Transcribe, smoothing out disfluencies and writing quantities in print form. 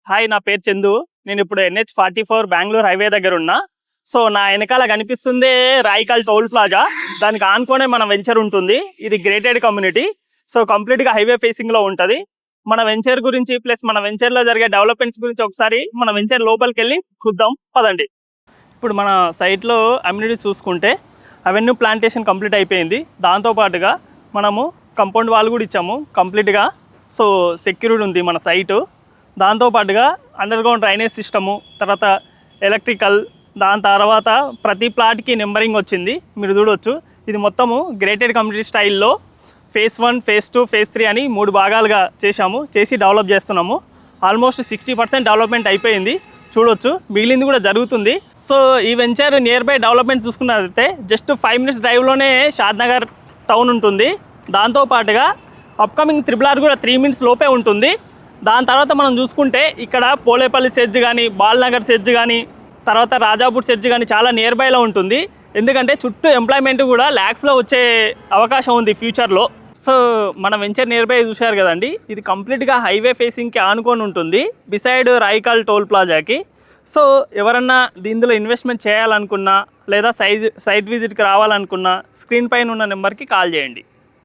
Hi, నా పేరు చందు. నేను ఇప్పుడు NH44 బెంగళూరు హైవే దగ్గర ఉన్నా. సో నా వెనకాల కనిపిస్తుందే రాయికల్ టోల్ ప్లాజా. దానికి ఆనుకోనే మన వెంచర్ ఉంటుంది. ఇది గ్రేటెడ్ కమ్యూనిటీ. సో కంప్లీట్గా హైవే ఫేసింగ్లో ఉంటుంది. మన వెంచర్ గురించి ప్లస్ మన వెంచర్లో జరిగే డెవలప్మెంట్స్ గురించి ఒకసారి మన వెంచర్ లోపలికి వెళ్ళి చూద్దాం పదండి. ఇప్పుడు మన సైట్లో అమ్యూనిటీస్ చూసుకుంటే అవెన్యూ ప్లాంటేషన్ కంప్లీట్ అయిపోయింది. దాంతోపాటుగా మనము కంపౌండ్ వాల్ కూడా ఇచ్చాము కంప్లీట్గా. సో సెక్యూరిటీ ఉంది మన సైటు. దాంతోపాటుగా అండర్ గ్రౌండ్ డ్రైనేజ్ సిస్టము, తర్వాత ఎలక్ట్రికల్, దాని తర్వాత ప్రతి ప్లాట్కి నెంబరింగ్ వచ్చింది. మీరు చూడవచ్చు. ఇది మొత్తము గ్రేటెడ్ కమ్యూనిటీ స్టైల్లో ఫేజ్ 1, ఫేజ్ 2, ఫేజ్ 3 అని 3 భాగాలుగా చేసి డెవలప్ చేస్తున్నాము. ఆల్మోస్ట్ 60% డెవలప్మెంట్ అయిపోయింది. చూడొచ్చు, మిగిలింది కూడా జరుగుతుంది. సో ఈ వెంచర్ నియర్ బై డెవలప్మెంట్ చూసుకున్నట్లయితే జస్ట్ 5 minutes డ్రైవ్లోనే షాద్నగర్ టౌన్ ఉంటుంది. దాంతోపాటుగా అప్కమింగ్ RRR కూడా 3 minutes లోపే ఉంటుంది. దాని తర్వాత మనం చూసుకుంటే ఇక్కడ పోలేపల్లి సెడ్జ్ కానీ, బాల్నగర్ సెడ్జ్ కానీ, తర్వాత రాజాపూర్ సెడ్జ్ కానీ చాలా నియర్ బైలో ఉంటుంది. ఎందుకంటే చుట్టూ ఎంప్లాయ్మెంట్ కూడా ల్యాక్స్లో వచ్చే అవకాశం ఉంది ఫ్యూచర్లో. సో మన వెంచర్ నియర్ బై చూశారు కదండి. ఇది కంప్లీట్గా హైవే ఫేసింగ్కి ఆనుకొని ఉంటుంది, బిసైడ్ రాయికల్ టోల్ ప్లాజాకి. సో ఎవరన్నా దీనిలో ఇన్వెస్ట్మెంట్ చేయాలనుకున్నా లేదా సైట్ విజిట్కి రావాలనుకున్నా స్క్రీన్ పైన ఉన్న నెంబర్కి కాల్ చేయండి.